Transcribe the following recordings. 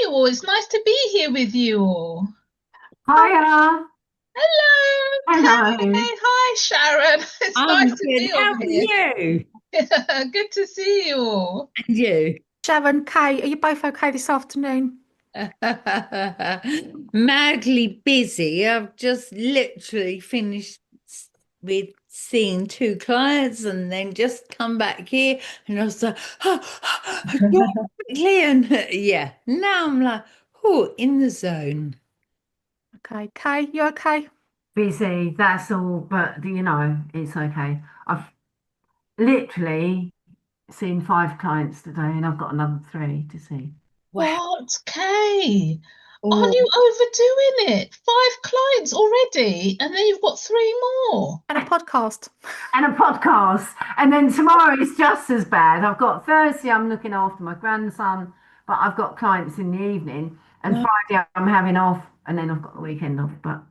you all. It's nice to be here with you all. Hiya. Hello, Hello. Kay. Hi, Sharon. It's I'm nice to good. be How on are here. you? Good to see you all. And you? Sharon, Kay, are you both okay this afternoon? Madly busy. I've just literally finished with seeing two clients and then just come back here and I was like, quickly. And yeah, now I'm like, oh, in the zone. Okay, Kay, you okay? Busy, that's all, but it's okay. I've literally seen 5 clients today and I've got another 3 to see. Wow. What, Kay? Are Oh, you overdoing it? 5 clients already, and then you've got 3 more. And a podcast. and a podcast. And then tomorrow is just as bad. I've got Thursday, I'm looking after my grandson, but I've got clients in the evening. And Wow. Friday, I'm having off, and then I've got the weekend off. But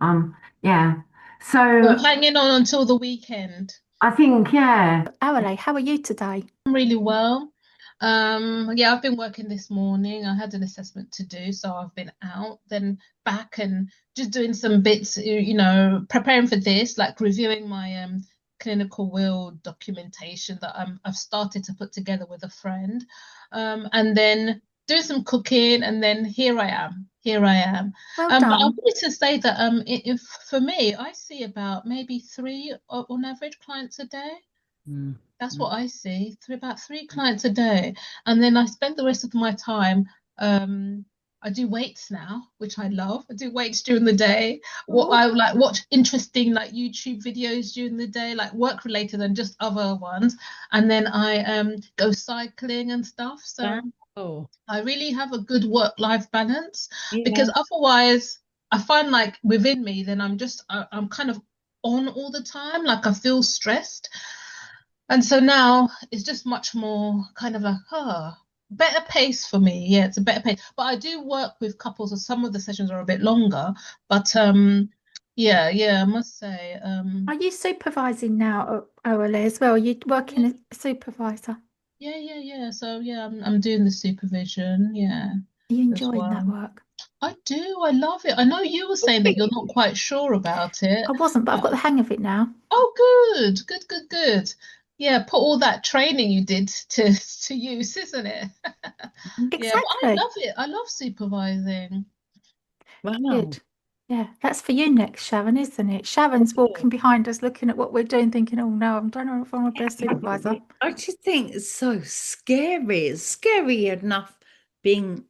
yeah. Well, So hanging on until the weekend. I think, yeah. Awele, how are you today? I'm really well. Yeah, I've been working this morning. I had an assessment to do, so I've been out, then back and just doing some bits, preparing for this, like reviewing my clinical will documentation that I've started to put together with a friend. And then doing some cooking, and then here I am. Here I am. Well But I done. wanted to say that if for me, I see about maybe 3 on average clients a day. Mm, That's mm, what I see. About 3 clients a day. And then I spend the rest of my time. Um, I do weights now, which I love. I do weights during the day. What Oh, I like watch interesting like YouTube videos during the day, like work related and just other ones. And then I go cycling and stuff. So wow. I really have a good work-life balance Yeah. because otherwise I find like within me, then I'm kind of on all the time, like I feel stressed. And so now it's just much more kind of like, better pace for me. Yeah, it's a better pace. But I do work with couples, so some of the sessions are a bit longer. But yeah, I must say, are you supervising now, Awele, as well? Are you working yeah, as a supervisor? yeah. So yeah, I'm doing the supervision, yeah, Are you as enjoying that well. work? I do, I love it. I know you were saying that you're not quite sure about it. I wasn't, but I've got the hang of it now. Oh, good. Yeah, put all that training you did to use, isn't it? Yeah, but I Exactly. love it. I love supervising. Wow. Good. Yeah, that's for you next, Sharon, isn't it? Sharon's walking behind us looking at what we're doing, thinking, oh no, I don't know if I'm a best supervisor. I just think it's so scary. It's scary enough being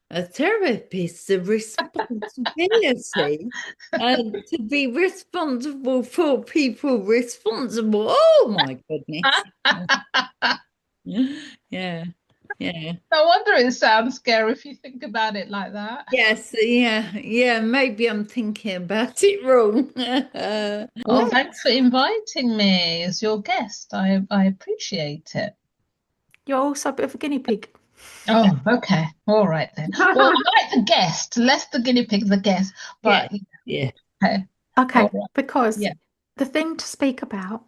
a therapist, the responsibility, and to be responsible for people responsible. Oh my goodness. Yeah, yeah. No wonder it sounds scary if you think about it like that. Yes, yeah. Maybe I'm thinking about it wrong. Well, Oh, thanks for inviting me as your guest. I appreciate it. You're also a bit of a guinea pig. Oh, okay. All right then. Well, I like the guest, less the guinea pig, the guest. yeah, But yeah. okay. All Okay, right. because Yeah. the thing to speak about,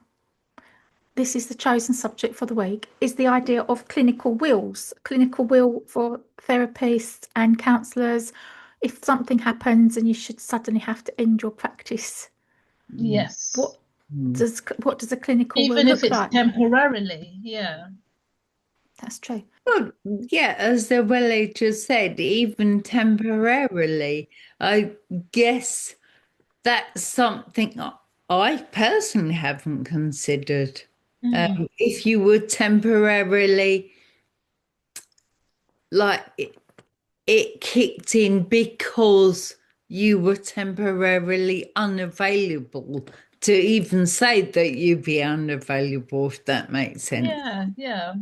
this is the chosen subject for the week, is the idea of clinical wills. Clinical will for therapists and counsellors. If something happens and you should suddenly have to end your practice, Mm, what Yes. mm. does a clinical will Even if look it's like? temporarily. Yeah. That's true. Well, yeah, as the village said, even temporarily, I guess that's something I personally haven't considered. Mm. If you were temporarily, like it kicked in because you were temporarily unavailable to even say that you'd be unavailable, if that makes sense. Yeah.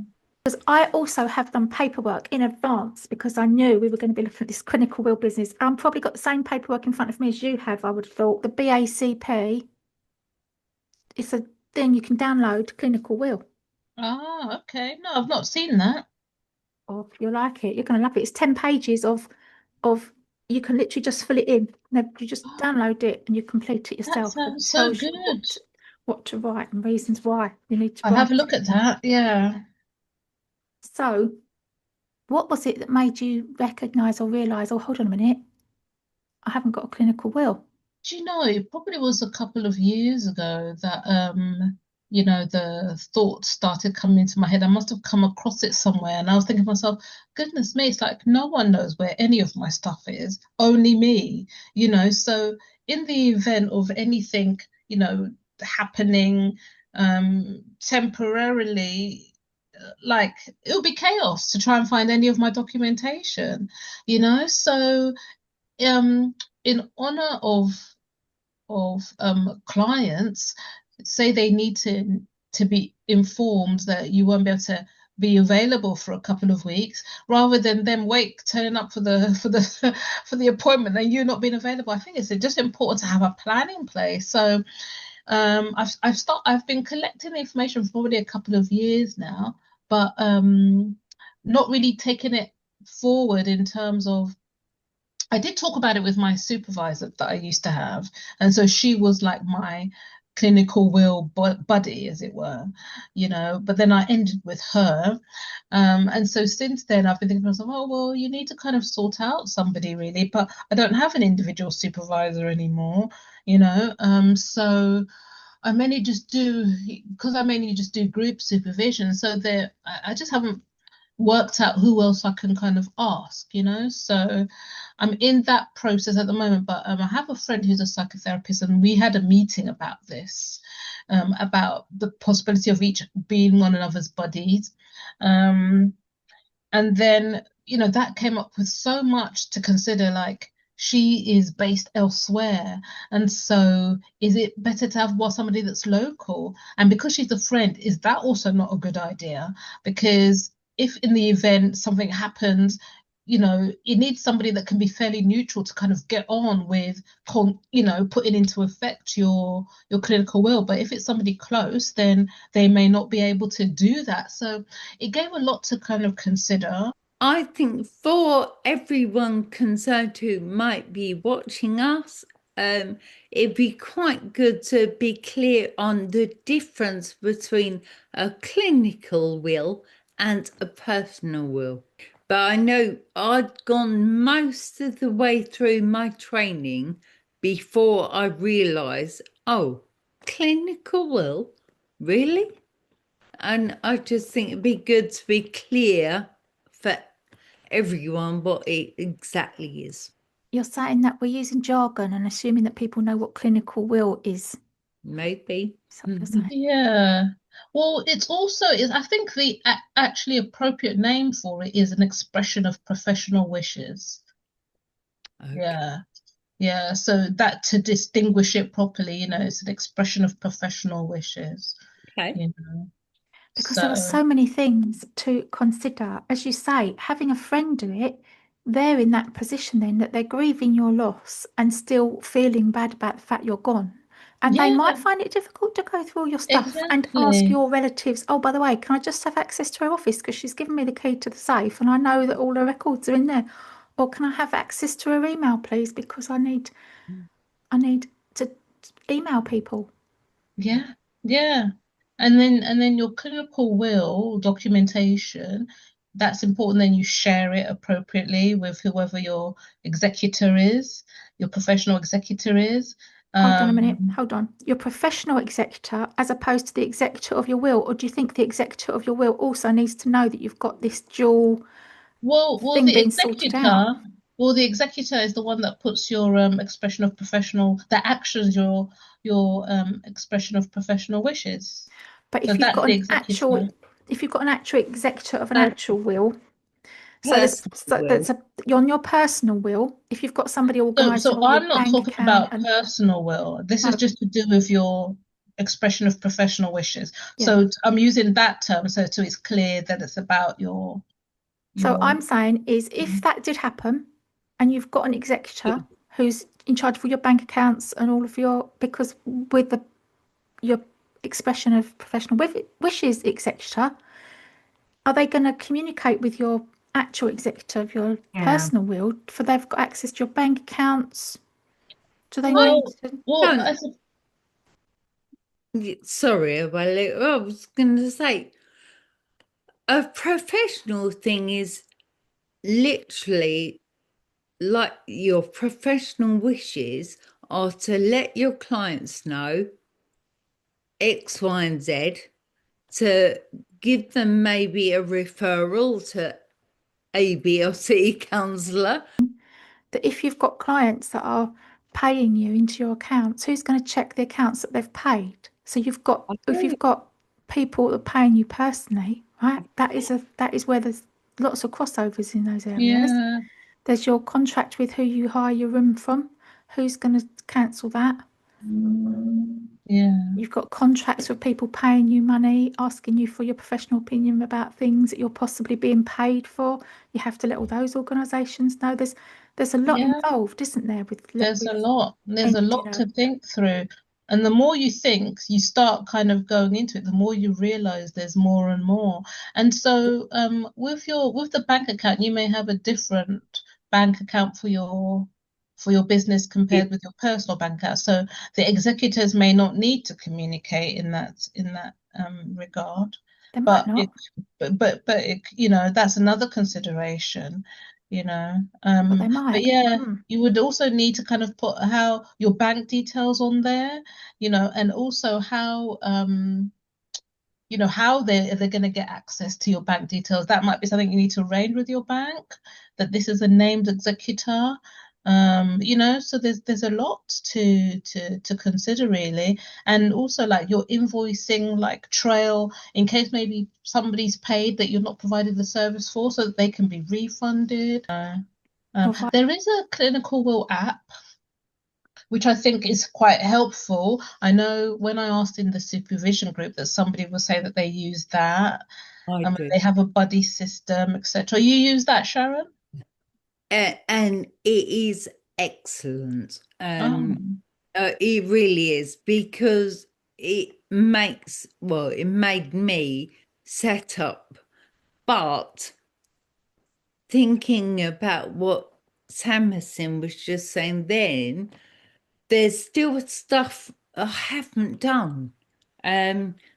Because I also have done paperwork in advance because I knew we were going to be looking at this clinical will business. I'm probably got the same paperwork in front of me as you have, I would have thought. The BACP, it's a thing you can download, clinical will. Ah, okay. No, I've not seen that. Or if you like it, you're going to love it. It's 10 pages of you can literally just fill it in. No, you just download it and you complete it That yourself. It sounds so tells you good. what to write and reasons why you need to I'll have a write look it. at that. Yeah. So What was it that made you recognise or realise, oh, hold on a minute, I haven't got a clinical will? Do you know, it probably was a couple of years ago that you know, the thoughts started coming into my head. I must have come across it somewhere, and I was thinking to myself, goodness me, it's like no one knows where any of my stuff is, only me, you know. So in the event of anything, you know, happening temporarily, like it'll be chaos to try and find any of my documentation, you know. So in honor of clients, say they need to be informed that you won't be able to be available for a couple of weeks, rather than them turning up for the for the appointment and you not being available. I think it's just important to have a plan in place. So I've been collecting information for probably a couple of years now, but not really taking it forward in terms of, I did talk about it with my supervisor that I used to have. And so she was like my clinical will buddy, as it were, you know, but then I ended with her. And so since then, I've been thinking to myself, oh, well, you need to kind of sort out somebody really, but I don't have an individual supervisor anymore, you know. So I mainly just do, because I mainly just do group supervision. So there, I just haven't worked out who else I can kind of ask, you know. So I'm in that process at the moment, but I have a friend who's a psychotherapist, and we had a meeting about this, about the possibility of each being one another's buddies. And then, you know, that came up with so much to consider, like, she is based elsewhere. And so is it better to have somebody that's local? And because she's a friend, is that also not a good idea? Because if in the event something happens, you know, it needs somebody that can be fairly neutral to kind of get on with, you know, putting into effect your clinical will. But if it's somebody close, then they may not be able to do that. So it gave a lot to kind of consider. I think for everyone concerned who might be watching us, it'd be quite good to be clear on the difference between a clinical will and a personal will. But I know I'd gone most of the way through my training before I realised, oh, clinical will? Really? And I just think it'd be good to be clear for everyone what it exactly is. You're saying that we're using jargon and assuming that people know what clinical will is. Maybe. Is that what you're saying? Yeah. Well, I think the actually appropriate name for it is an expression of professional wishes. Okay. Yeah. Yeah. So that, to distinguish it properly, you know, it's an expression of professional wishes. Okay. You know. Because there are So so many things to consider. As you say, having a friend do it, they're in that position then that they're grieving your loss and still feeling bad about the fact you're gone. And they yeah, might find it difficult to go through all your stuff and ask exactly. your relatives, oh, by the way, can I just have access to her office because she's given me the key to the safe and I know that all her records are in there. Or can I have access to her email, please, because I need to email people. Yeah. Yeah. And then your clinical will documentation, that's important. Then you share it appropriately with whoever your executor is, your professional executor is. Hold on a minute. Um, Hold on. Your professional executor as opposed to the executor of your will, or do you think the executor of your will also needs to know that you've got this dual well, thing being sorted out? the executor is the one that puts your expression of professional, that actions your expression of professional wishes. But So if you've that's got the an actual, executor. if you've got an actual executor of an Per- actual will, Personal will. you're on your personal will. If you've got somebody So, organising so all your I'm not bank talking account about and personal will. This is no, just to do with your expression of professional wishes. yeah. So I'm using that term so it's clear that it's about So your I'm saying is if that did happen and you've got an executor who's in charge of all your bank accounts and all of your, because with your expression of professional wishes executor, are they going to communicate with your actual executor of your Yeah. personal will for they've got access to your bank accounts? Do they well need to? well Don't. as a, Sorry, I was going to say a professional thing is literally, like, your professional wishes are to let your clients know X, Y, and Z, to give them maybe a referral to A, B, or C counsellor. That if you've got clients that are paying you into your accounts, who's going to check the accounts that they've paid? So if you've got people that are paying you personally, right? That is where there's lots of crossovers in those areas. Yeah. There's your contract with who you hire your room from. Who's going to cancel that? Yeah. You've got contracts with people paying you money, asking you for your professional opinion about things that you're possibly being paid for. You have to let all those organisations know. There's a lot Yeah. involved, isn't there, with There's a lot. There's a ending lot to think through. And the more you think, you start kind of going into it, the more you realize there's more and more. And so with the bank account, you may have a different bank account for your business compared with your personal bank account. So the executors may not need to communicate in that regard. They might But not. that's another consideration, you know. But they But might. yeah, you would also need to kind of put how your bank details on there, and also how they're going to get access to your bank details. That might be something you need to arrange with your bank, that this is a named executor. So there's a lot to consider really, and also like your invoicing like trail in case maybe somebody's paid that you're not provided the service for, so that they can be refunded. There is a clinical will app which I think is quite helpful. I know when I asked in the supervision group that somebody was saying that they use that. I do. They have a buddy system, etc. You use that, Sharon? And it is excellent. Oh. It really is, because it made me set up. But thinking about what Samuelson was just saying then, there's still stuff I haven't done.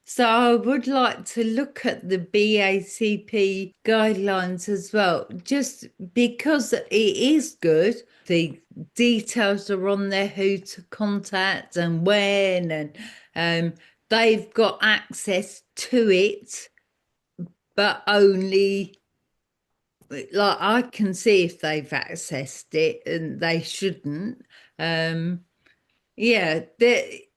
So I would like to look at the BACP guidelines as well, just because it is good. The details are on there, who to contact and when, and they've got access to it, but only, like, I can see if they've accessed it and they shouldn't. Yeah, it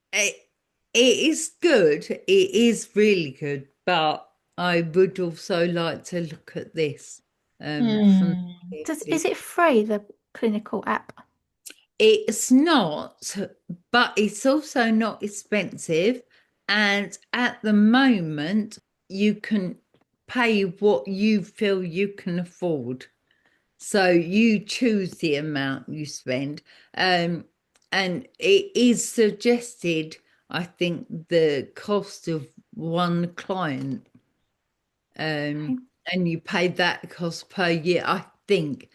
is good. It is really good, but I would also like to look at this. From Is it free, the clinical app? It's not, but it's also not expensive. And at the moment, you can pay what you feel you can afford. So you choose the amount you spend. And it is suggested, I think, the cost of one client. Okay. And you pay that cost per year, I think.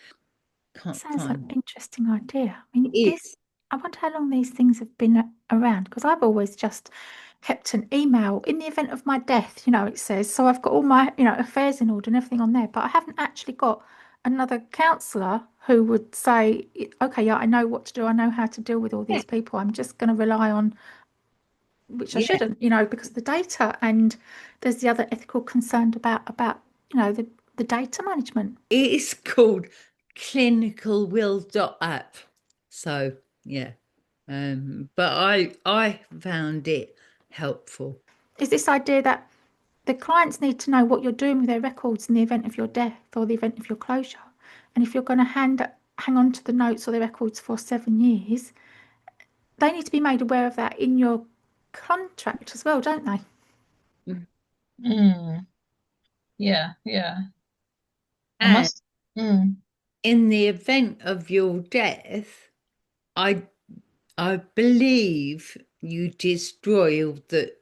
Can't Sounds like an find interesting idea. I mean, it. I wonder how long these things have been around, because I've always just kept an email in the event of my death, it says. So I've got all my, affairs in order and everything on there, but I haven't actually got another counsellor who would say, okay, yeah, I know what to do. I know how to deal with all Yeah, these people. I'm just going to rely on, which I yeah. shouldn't, because of the data. And there's the other ethical concern about, the data management. It is called clinicalwill.app. So yeah. But I found it helpful. Is this idea that the clients need to know what you're doing with their records in the event of your death or the event of your closure. And if you're going to hang on to the notes or the records for 7 years, they need to be made aware of that in your contract as well, don't they? Yeah, yeah. I And must. Mm. in the event of your death, I I believe you destroy all the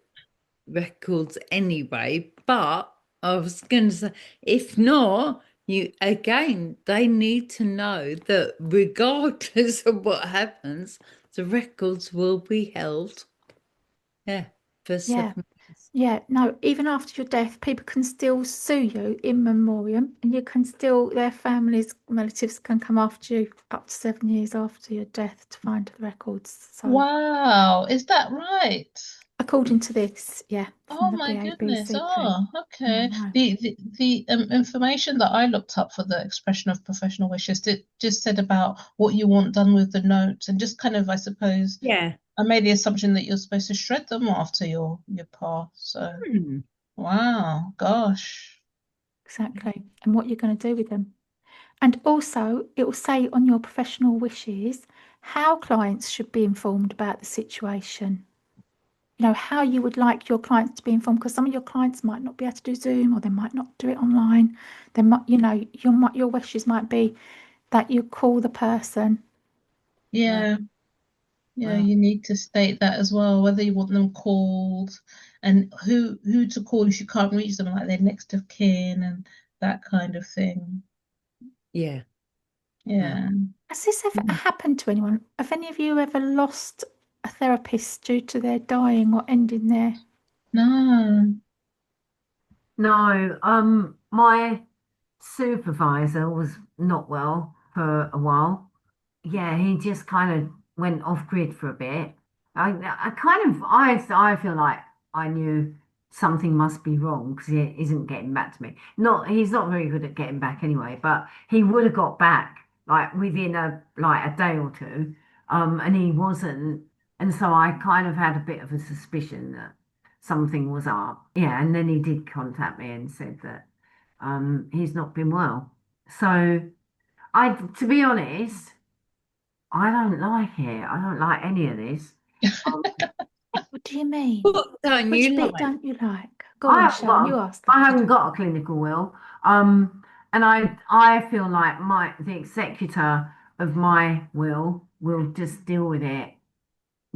records anyway, but I was going to say, if not, they need to know that regardless of what happens, the records will be held. Yeah, for Yeah. 7 years. Yeah, no, even after your death, people can still sue you in memoriam, and you can still, their families, relatives can come after you up to 7 years after your death to find the records. So, Wow, is that right? according to this, yeah, from Oh the my goodness. BABCP. Oh, okay. No. The information that I looked up for the expression of professional wishes just said about what you want done with the notes, and just kind of, I suppose, Yeah. I made the assumption that you're supposed to shred them after your pass. So, Hmm. wow, gosh. Exactly. And what you're going to do with them. And also, it will say on your professional wishes how clients should be informed about the situation. You know, how you would like your clients to be informed, because some of your clients might not be able to do Zoom, or they might not do it online. They might, you know, your wishes might be that you call the person. Yeah. Yeah, Wow. you need to state that as well, whether you want them called and who to call if you can't reach them, like their next of kin and that kind of thing. Yeah. Wow. Yeah. Has this ever happened to anyone? Have any of you ever lost a therapist due to their dying or ending their? No. No, my supervisor was not well for a while. Yeah, he just kind of went off grid for a bit. I feel like I knew something must be wrong because he isn't getting back to me. He's not very good at getting back anyway, but he would have got back like within a day or two, and he wasn't, and so I kind of had a bit of a suspicion that something was up. Yeah, and then he did contact me and said that he's not been well. So to be honest, I don't like it. I don't like any of this. Um, What do you mean? What don't Which you bit like? don't you like? Go on, Sharon, you asked I that, haven't didn't you? got a clinical will. And I feel like the executor of my will just deal with it,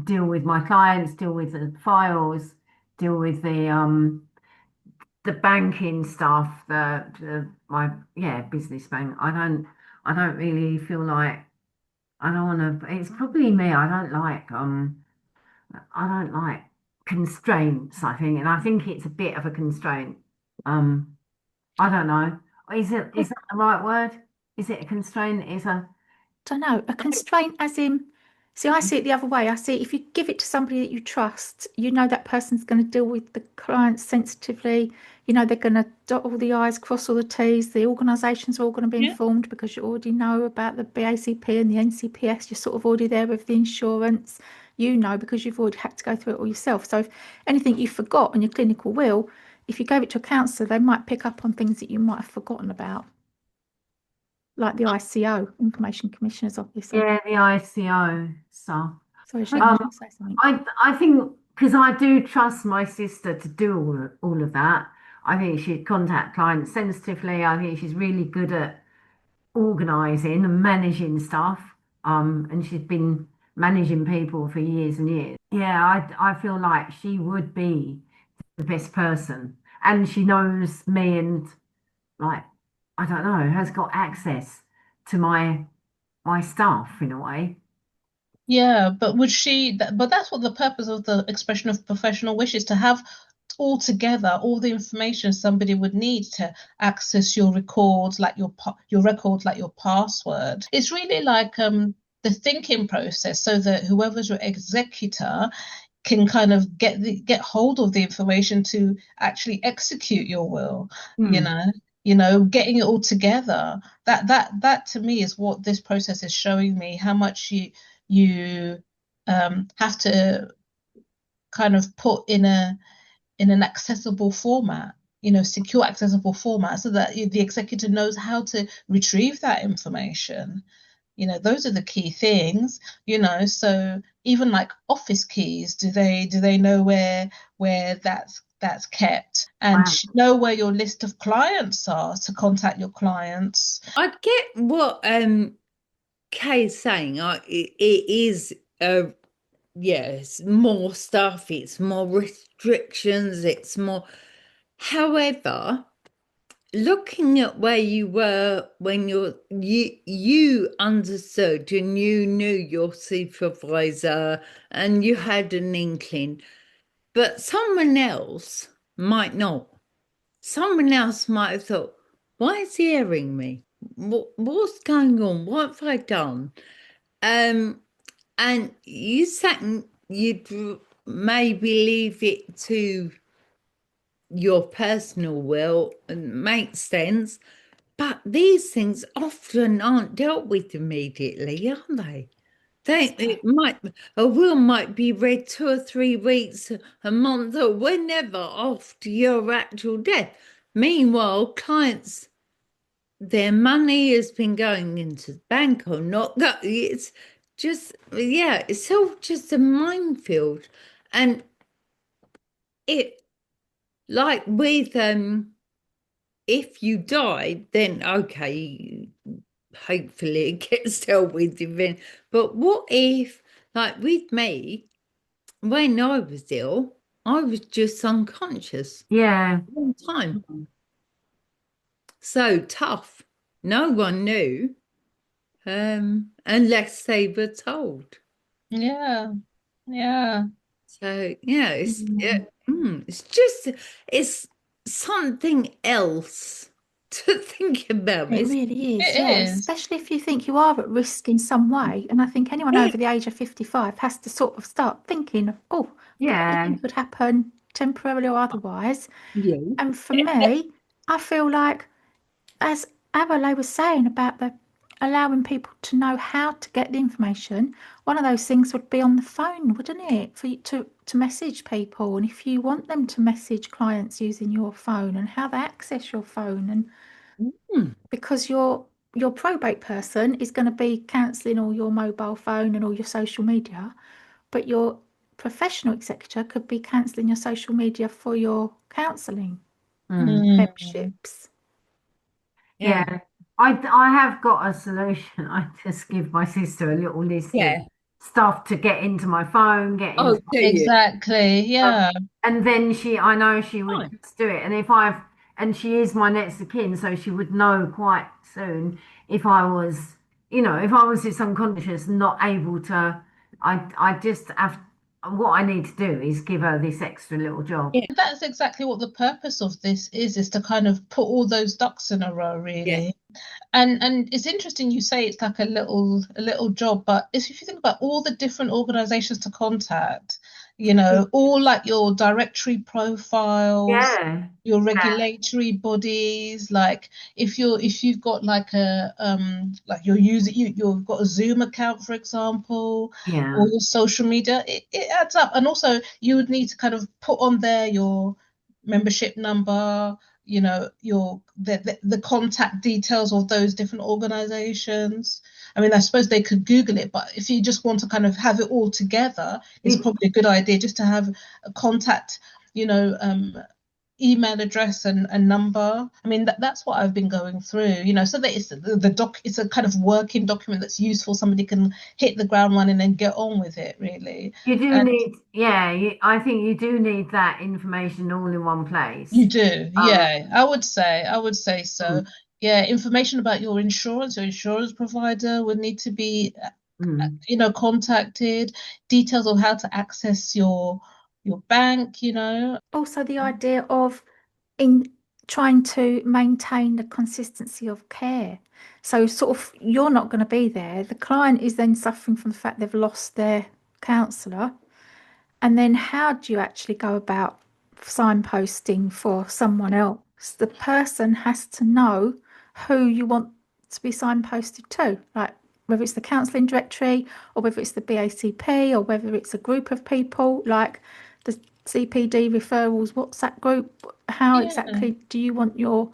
deal with my clients, deal with the files, deal with the banking stuff, my business bank. I don't really feel like I don't want to. It's probably me. I don't like constraints, I think, and I think it's a bit of a constraint. Um, I don't know. Is that the right word? Is it a constraint? Don't know. A constraint, as in, see, I see it the other way. I see if you give it to somebody that you trust, you know that person's going to deal with the clients sensitively. You know they're going to dot all the I's, cross all the T's. The organisations are all going to be Yeah. informed because you already know about the BACP and the NCPS. You're sort of already there with the insurance. You know because you've already had to go through it all yourself. So if anything you forgot on your clinical will, if you gave it to a counsellor, they might pick up on things that you might have forgotten about, like the ICO, Information Commissioner's Office. Yeah, the ICO stuff. Sorry, Sharon, Um, you want to say something? I think because I do trust my sister to do all of that. I think she'd contact clients sensitively. I think she's really good at organising and managing stuff. And she's been managing people for years and years. Yeah, I feel like she would be the best person, and she knows me, and like I don't know, has got access to my stuff in a way. Yeah, but but that's what the purpose of the expression of professional wish is, to have all together all the information somebody would need to access your records, like your records, like your password. It's really like the thinking process, so that whoever's your executor can kind of get hold of the information to actually execute your will, you Hmm. know. Getting it all together. That to me is what this process is showing me, how much you have to kind of put in an accessible format, secure accessible format, so that the executor knows how to retrieve that information. Those are the key things. So even like office keys, do they know where that's kept, and Wow. know where your list of clients are to contact your clients. I get what Kay's saying. It is yes, more stuff, it's more restrictions, it's more. However, looking at where you were when you understood and you knew your supervisor and you had an inkling, but someone else might not. Someone else might have thought, why is he hearing me? What's going on? What have I done? And you'd maybe leave it to your personal will, and makes sense. But these things often aren't dealt with immediately, are they? A will might be read 2 or 3 weeks, a month, or whenever after your actual death. Meanwhile, clients, their money has been going into the bank or not. It's just, yeah, it's all just a minefield. And it, like with if you died, then okay, hopefully it gets dealt with even. But what if, like with me, when I was ill, I was just unconscious Yeah. all the time. So tough. No one knew, unless they were told. Yeah. Yeah. So yeah, it's something else to think about. It really is, It yeah, is. especially if you think you are at risk in some way. And I think anyone over the age of 55 has to sort of start thinking, oh, Yeah. anything could happen temporarily or otherwise. Yeah. And for me, I feel like, as Awele was saying about the allowing people to know how to get the information, one of those things would be on the phone, wouldn't it? For you to message people, and if you want them to message clients using your phone and how they access your phone, and because your probate person is going to be cancelling all your mobile phone and all your social media, but your professional executor could be cancelling your social media for your counselling memberships. Yeah. I have got a solution. I just give my sister a little list of stuff to get into my phone, get Oh, into do you? Exactly. Yeah. and then I know she would Fine. just do it. And she is my next of kin, so she would know quite soon if I was, if I was just unconscious, not able to. I just have, what I need to do is give her this extra little job. Yeah. That's exactly what the purpose of this is to kind of put all those ducks in a row, really. And it's interesting you say it's like a little job, but if you think about all the different organizations to contact, all like your directory profiles, Yeah. your regulatory bodies, like if you've got like like you've got a Zoom account, for example, Yeah. or your social media, it adds up. And also you would need to kind of put on there your membership number, the contact details of those different organizations. I mean, I suppose they could Google it, but if you just want to kind of have it all together, it's probably a good idea just to have a contact, email address and number. I mean, that's what I've been going through, so that it's a kind of working document that's useful. Somebody can hit the ground running and get on with it, really. You do And need, I think you do need that information all in one place. you do, yeah. I would say so. Yeah, information about your insurance provider would need to be, contacted. Details of how to access your bank, Also, the idea of in trying to maintain the consistency of care. So sort of you're not going to be there. The client is then suffering from the fact they've lost their counsellor. And then how do you actually go about signposting for someone else? The person has to know who you want to be signposted to, like whether it's the counselling directory or whether it's the BACP or whether it's a group of people like the CPD referrals WhatsApp group. How exactly do you want your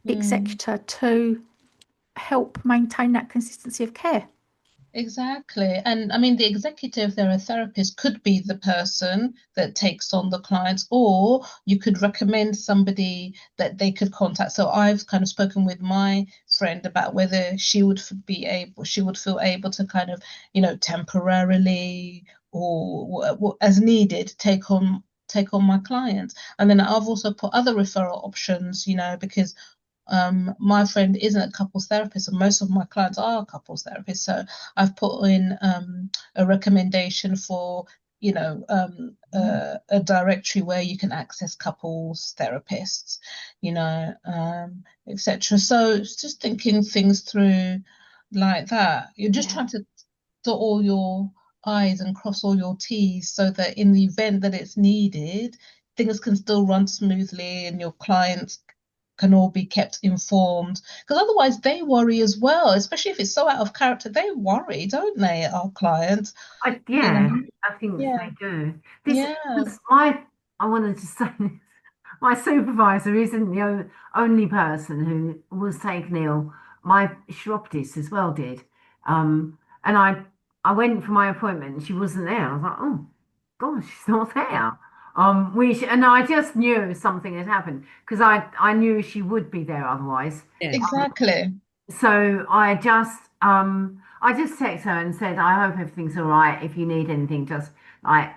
executor to help maintain that consistency of care? Exactly. And I mean, the executive, they're a therapist, could be the person that takes on the clients, or you could recommend somebody that they could contact. So I've kind of spoken with my friend about whether she would feel able to kind of, temporarily or as needed take on my clients. And then I've also put other referral options, because my friend isn't a couples therapist, and most of my clients are couples therapists. So I've put in a recommendation for, a directory where you can access couples therapists, etc. So it's just thinking things through like that. You're just trying to dot all your I's and cross all your T's so that in the event that it's needed, things can still run smoothly and your clients can all be kept informed. Because otherwise they worry as well, especially if it's so out of character. They worry, don't they, our clients? I think they do. This Yeah. was I wanted to say this. My supervisor isn't the only person who was taken ill. My chiropodist as well did. And I went for my appointment and she wasn't there. I was like, oh gosh, she's not there. And I just knew something had happened because I knew she would be there otherwise. Yeah. Exactly. So I just texted her and said, I hope everything's all right. If you need anything, just like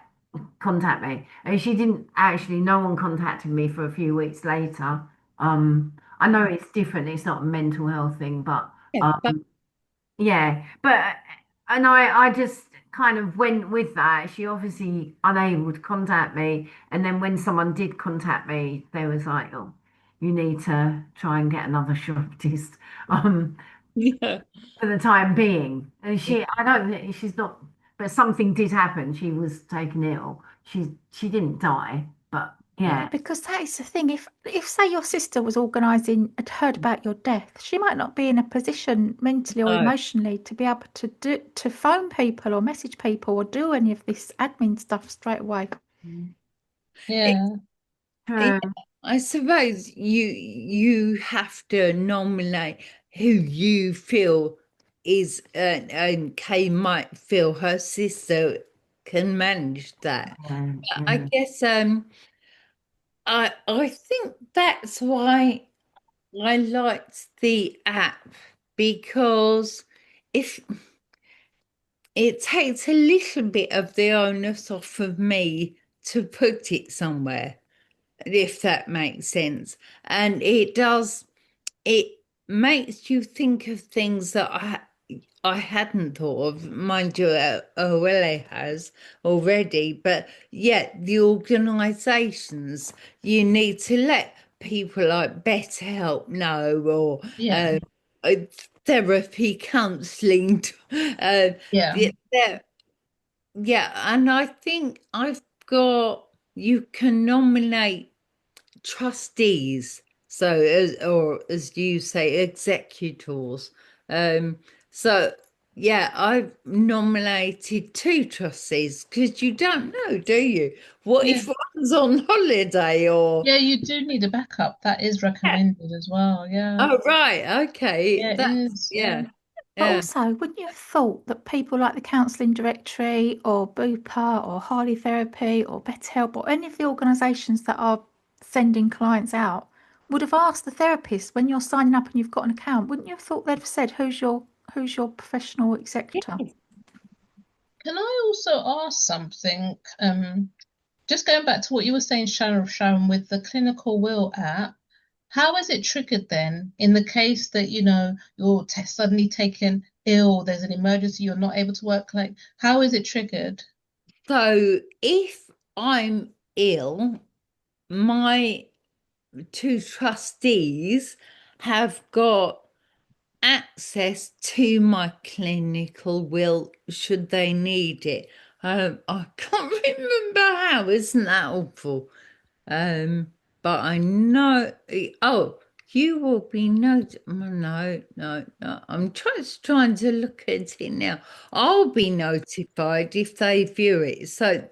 contact me. And she didn't actually, no one contacted me for a few weeks later. I know it's different, it's not a mental health thing, but yeah, and I just kind of went with that. She obviously unable to contact me, and then when someone did contact me, they was like, "Oh, you need to try and get another chiropodist." Yeah. For the time being, and I don't think she's not, but something did happen. She was taken ill. She didn't die, but yeah. Because that is the thing. If say your sister was organising, had heard about your death, she might not be in a position mentally or No. emotionally to be able to phone people or message people or do any of this admin stuff straight away. Yeah. I suppose you have to nominate who you feel is, and Kay might feel her sister can manage that. I guess I think that's why I liked the app, because if it takes a little bit of the onus off of me to put it somewhere, if that makes sense. And it makes you think of things that I hadn't thought of. Mind you, Awele has already, but yet the organisations, you need to let people like BetterHelp know, or therapy, counselling. Yeah, and I think you can nominate trustees, so as you say, executors. So yeah, I've nominated 2 trustees, because you don't know, do you? What if one's on holiday, or you do need a backup. That is recommended as well. Yeah. Oh right, okay. Yeah, it is. But also, wouldn't you have thought that people like the Counselling Directory or Bupa or Harley Therapy or BetterHelp or any of the organisations that are sending clients out would have asked the therapist when you're signing up and you've got an account? Wouldn't you have thought they'd have said, who's your professional executor? Can I also ask something? Just going back to what you were saying, Sharon, with the Clinical Will app, how is it triggered then in the case that, you're suddenly taken ill, there's an emergency, you're not able to work? Like, how is it triggered? So if I'm ill, my 2 trustees have got access to my clinical will should they need it. I can't remember how, isn't that awful? But I know, you will be no, I'm trying to look at it now. I'll be notified if they view it. So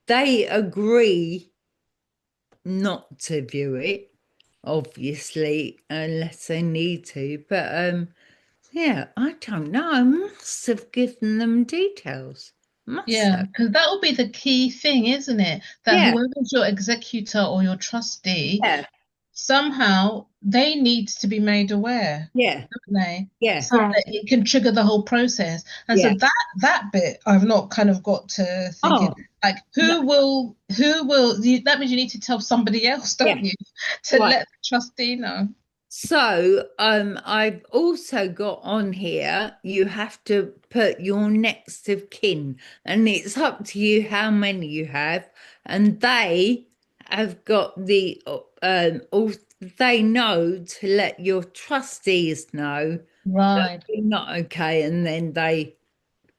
they agree not to view it, obviously, unless they need to. But yeah, I don't know. I must have given them details. Because that will be the key thing, isn't it? That whoever's your executor or your trustee, somehow they need to be made aware, don't they? So that it can trigger the whole process. And so that bit I've not kind of got to thinking, like, who will that means you need to tell somebody else, don't you, to let the trustee know. So I've also got on here, you have to put your next of kin, and it's up to you how many you have, and they have got the they know to let your trustees know that Right. you're not okay, and then they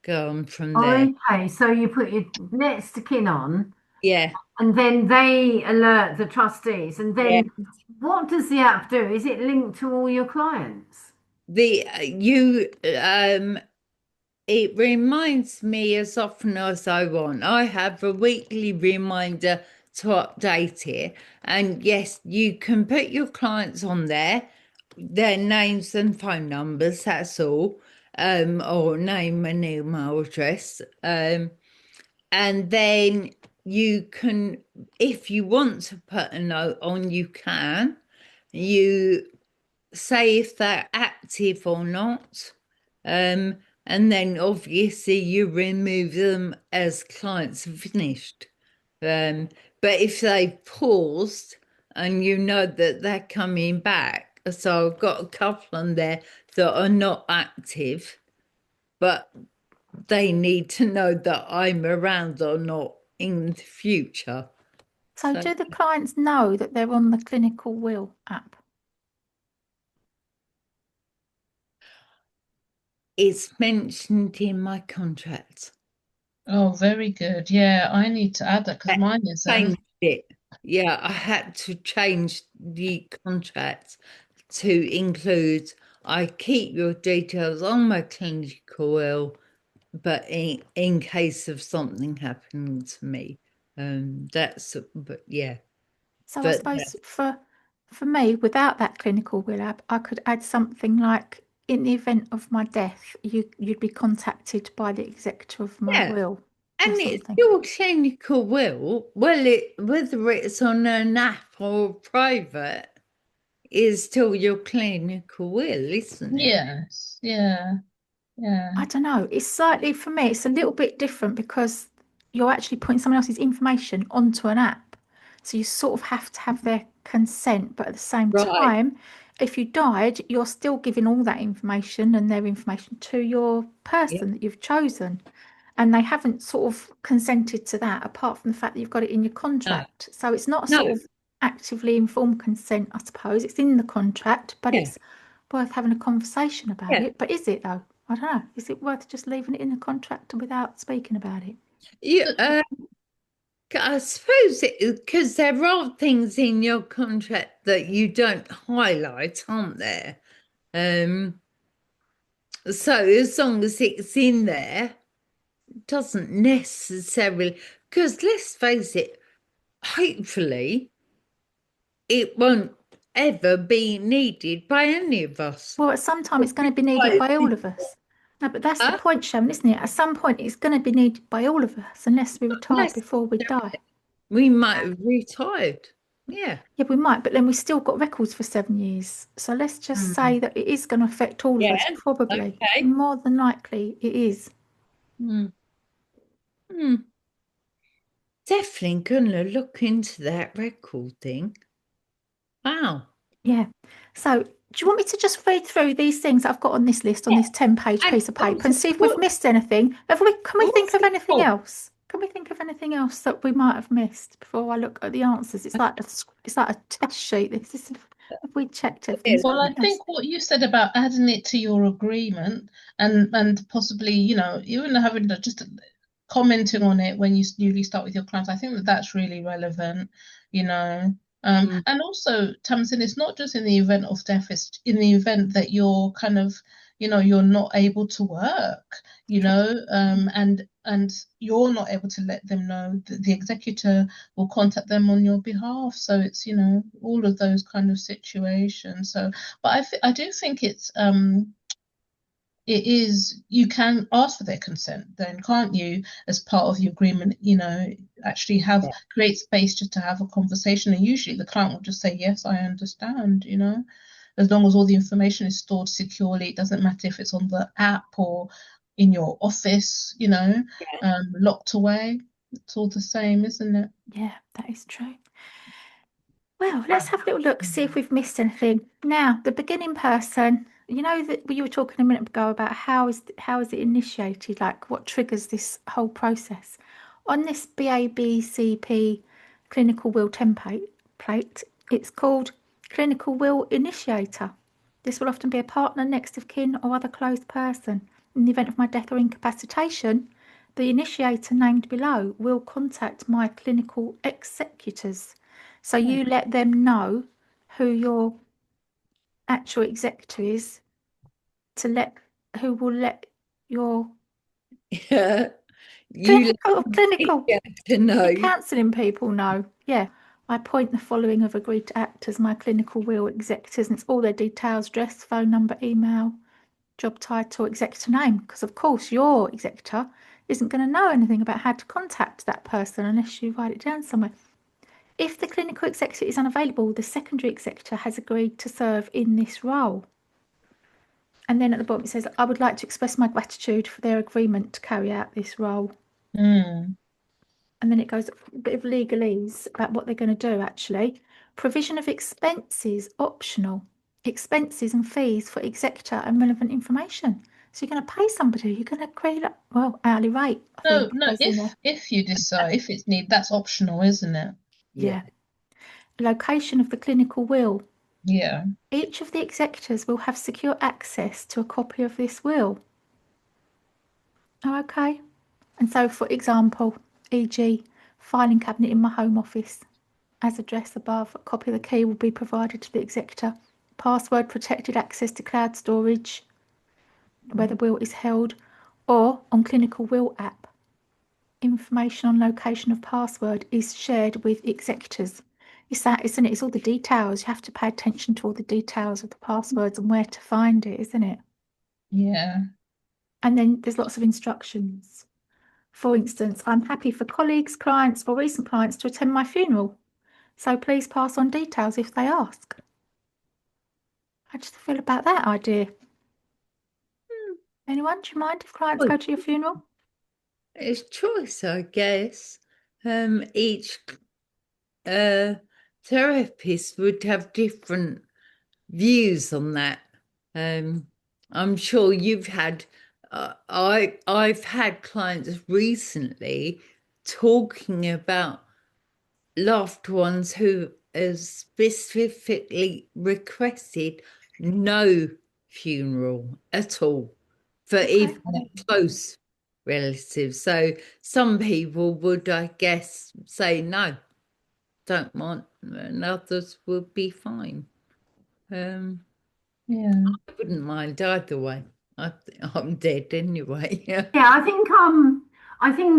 go on from there. Okay, so you put your next of kin on, Yeah, and then they alert the trustees. And yeah. then what does the app do? Is it linked to all your clients? The you It reminds me as often as I want. I have a weekly reminder to update it. And yes, you can put your clients on there, their names and phone numbers, that's all, or name and email address. And then you can, if you want to put a note on, you can. You say if they're active or not. And then obviously you remove them as clients are finished. But if they've paused and you know that they're coming back, so I've got a couple on there that are not active, but they need to know that I'm around or not in the future. So So do the clients know that they're on the Clinical Will app? it's mentioned in my contract. Oh, very good. Yeah, I need to add that because mine isn't. Changed it. Yeah, I had to change the contract to include I keep your details on my clinical will, but in case of something happening to me. That's but yeah. So I But suppose for me, without that Clinical Will app, I could add something like, in the event of my death, you'd be contacted by the executor of my yeah, will or and it's something. your clinical will, well whether it's on an app or private, is still your clinical will, isn't it? Yes. Yeah. Yeah. I don't know. It's slightly, for me, it's a little bit different because you're actually putting someone else's information onto an app. So you sort of have to have their consent. But at the same Right. time, if you died, you're still giving all that information and their information to your Yeah. person that you've chosen. And they haven't sort of consented to that, apart from the fact that you've got it in your No. contract. So it's not a No. sort of actively informed consent, I suppose. It's in the contract, but Yeah. it's worth having a conversation about Yeah. it. But is it though? I don't know. Is it worth just leaving it in the contract without speaking about it? You But I suppose because there are things in your contract that you don't highlight, aren't there? Um, so as long as it's in there, doesn't necessarily, because let's face it, hopefully it won't ever be needed by any of us. Well, at some time it's going to be needed by all of us. No, but that's the Huh? point, Sharon, isn't it? At some point it's going to be needed by all of us unless we retire Unless before we die. we might have retired. Yeah. Yeah, we might, but then we've still got records for 7 years. So let's just say that it is going to affect all of Yeah. us, probably. Okay. More than likely it is. Hmm. Hmm. Definitely gonna look into that record thing. Wow. Yeah. So do you want me to just read through these things that I've got on this list, on Yeah. this 10-page And piece of paper, also, and see if we've missed anything? Can we think what's of it anything called? else? Can we think of anything else that we might have missed before I look at the answers? It's like a test sheet. This is, have we checked everything? Is there well, I anything else? think what you said about adding it to your agreement and possibly, even having just commenting on it when you newly start with your clients, I think that that's really relevant, you know. Mm, And also, Tamsin, it's not just in the event of death, it's in the event that you're kind of, you're not able to work, and you're not able to let them know that the executor will contact them on your behalf. So it's, all of those kind of situations. So, but I do think it is, you can ask for their consent then, can't you, as part of your agreement, actually yeah. create space just to have a conversation. And usually the client will just say, yes, I understand, as long as all the information is stored securely. It doesn't matter if it's on the app or in your office, locked away. It's all the same, isn't it? Yeah, that is true. Well, let's have a little look, see if we've missed anything. Now, the beginning person, you know that you were talking a minute ago about how is it initiated, like what triggers this whole process. On this BABCP clinical will template, it's called clinical will initiator. This will often be a partner, next of kin, or other close person. In the event of my death or incapacitation, the initiator named below will contact my clinical executors. So you let them know who your actual executor is who will let your Yeah. You clinical to know. counselling people know. Yeah. I appoint the following have agreed to act as my clinical will executors, and it's all their details, address, phone number, email, job title, executor name. Because of course your executor isn't going to know anything about how to contact that person unless you write it down somewhere. If the clinical executor is unavailable, the secondary executor has agreed to serve in this role. And then at the bottom it says, I would like to express my gratitude for their agreement to carry out this role. Mm. And then it goes a bit of legalese about what they're going to do, actually. Provision of expenses, optional. Expenses and fees for executor and relevant information. So you're going to pay somebody, you're going to create a, hourly rate, I think. No, Goes in there. if you decide, if it's need, that's optional, isn't it? Yeah. Location of the clinical will. Yeah. Each of the executors will have secure access to a copy of this will. Oh, okay. And so, for example, e.g., filing cabinet in my home office, as addressed above, a copy of the key will be provided to the executor. Password protected access to cloud storage, where the will is held, or on clinical will app. Information on location of password is shared with executors. It's that, isn't it? It's all the details. You have to pay attention to all the details of the passwords and where to find it, isn't it? Yeah. And then there's lots of instructions. For instance, I'm happy for colleagues, clients, or recent clients to attend my funeral. So please pass on details if they ask. How do you feel about that idea? Anyone? Do you mind if clients go to your funeral? It's choice, I guess. Each therapist would have different views on that. I'm sure you've had. I've had clients recently talking about loved ones who has specifically requested no funeral at all for even a close relative. So some people would, I guess, say no, don't want, and others would be fine. Yeah. I wouldn't mind either way. I'm dead anyway. Yeah, I think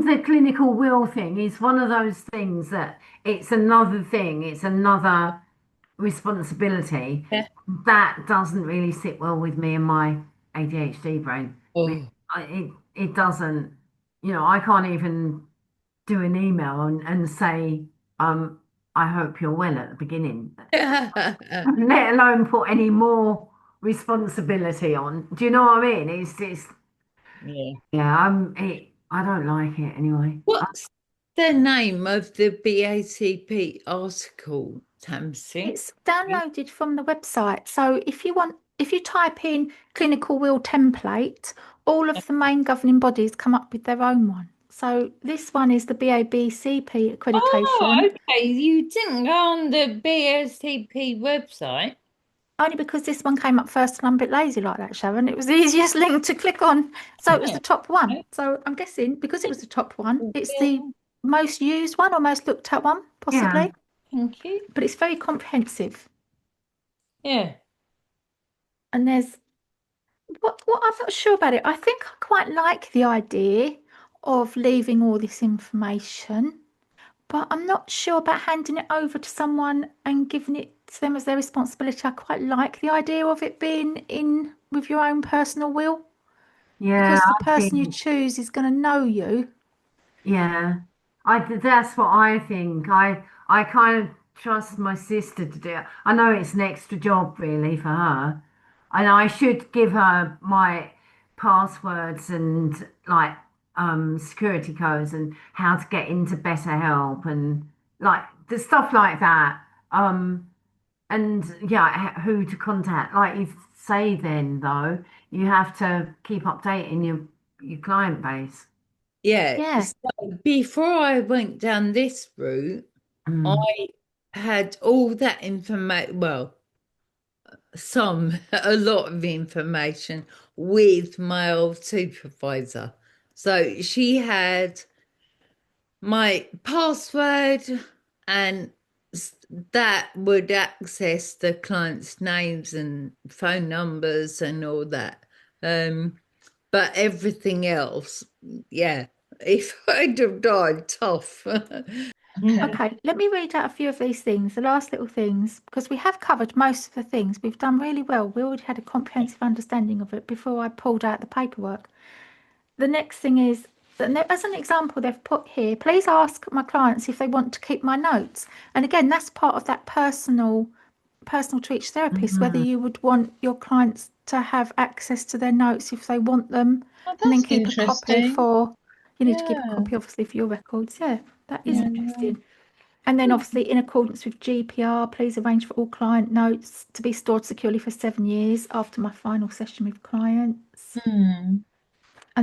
the clinical will thing is one of those things that it's another thing, it's another responsibility Yeah. that doesn't really sit well with me and my ADHD brain. Oh. It doesn't, I can't even do an email and say, I hope you're well at the beginning, let alone put any more responsibility on. Do you know what I mean? It's Yeah. yeah, I don't like it anyway. What's the name of the BACP article, Tamsin? It's downloaded from the website. So if you type in clinical will template, all of the main governing bodies come up with their own one. So this one is the BABCP accreditation. Oh, okay. You didn't go on the BACP website? Only because this one came up first and I'm a bit lazy like that, Sharon. It was the easiest link to click on. So it was the top one. So I'm guessing because it was the top one, it's the most used one or most looked at one, possibly. Yeah. Thank you. But it's very comprehensive. Yeah. And there's what I'm not sure about it. I think I quite like the idea of leaving all this information, but I'm not sure about handing it over to someone and giving it to them as their responsibility. I quite like the idea of it being in with your own personal will, Yeah, because the I person you think, choose is going to know you. yeah. That's what I think. I kind of trust my sister to do it. I know it's an extra job really for her. And I should give her my passwords and like security codes and how to get into better help and like the stuff like that. And yeah, who to contact. Like you say then though, you have to keep updating your client base. Yeah. Yeah. So before I went down this route, I had all that information, well, a lot of information with my old supervisor. So she had my password, and that would access the client's names and phone numbers and all that. But everything else, yeah, if I'd have died, tough. Okay, let me read out a few of these things, the last little things, because we have covered most of the things. We've done really well. We already had a comprehensive understanding of it before I pulled out the paperwork. The next thing is that, as an example, they've put here, please ask my clients if they want to keep my notes. And again, that's part of that personal to each therapist, whether you would want your clients to have access to their notes if they want them, Oh, and then that's keep a copy interesting. for, you need to keep a Yeah. copy obviously for your records. Yeah, that is Yeah. interesting. And then obviously in accordance with GPR, please arrange for all client notes to be stored securely for 7 years after my final session with clients. And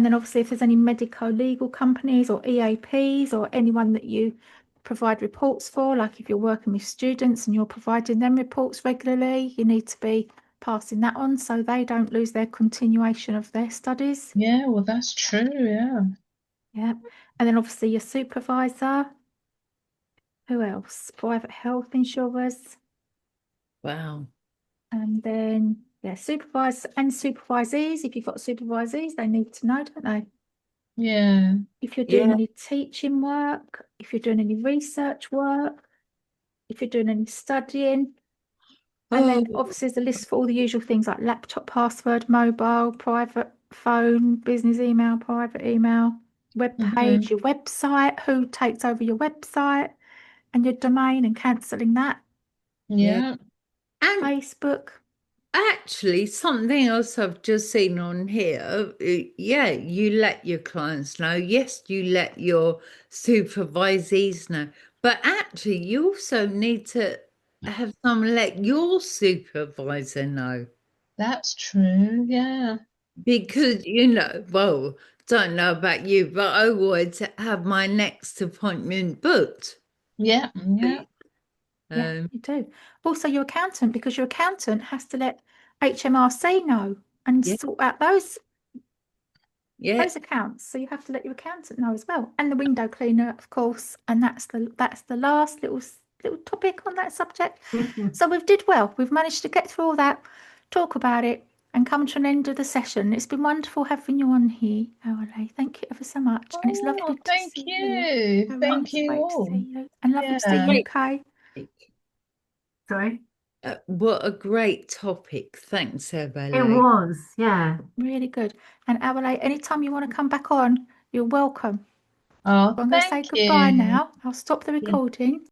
then obviously if there's any medico-legal companies or EAPs or anyone that you provide reports for, like if you're working with students and you're providing them reports regularly, you need to be passing that on so they don't lose their continuation of their studies. Yeah, well, that's true. Yeah. Yeah. And then obviously your supervisor. Who else? Private health insurers. Wow. And then, yeah, supervisors and supervisees. If you've got supervisees, they need to know, don't they? Yeah. If you're doing Yeah. any teaching work, if you're doing any research work, if you're doing any studying. And then obviously there's a list for all the usual things like laptop password, mobile, private phone, business email, private email, web page, your website, who takes over your website and your domain and cancelling that, Yeah. And Facebook. actually, something else I've just seen on here, yeah, you let your clients know. Yes, you let your supervisees know. But actually, you also need to have someone let your supervisor know. That's true. Yeah. Because, well, don't know about you, but I would have my next appointment booked. Yeah. Yeah. Yeah, you do. Also, your accountant, because your accountant has to let HMRC know and Yeah. sort out those Yeah. accounts. So you have to let your accountant know as well, and the window cleaner, of course. And that's the last little topic on that subject. So we've did well. We've managed to get through all that, talk about it, and come to an end of the session. It's been wonderful having you on here, Awele. Thank you ever so much, and it's lovely Oh, to thank see you. you. Very Thank nice, you great to all. see you, and lovely to see Yeah. you, Kay. Sorry? What a great topic. Thanks, It Awele. was, yeah. Really good. And Awele, anytime you want to come back on, you're welcome. Oh, I'm going to say thank goodbye you. now. I'll stop the recording.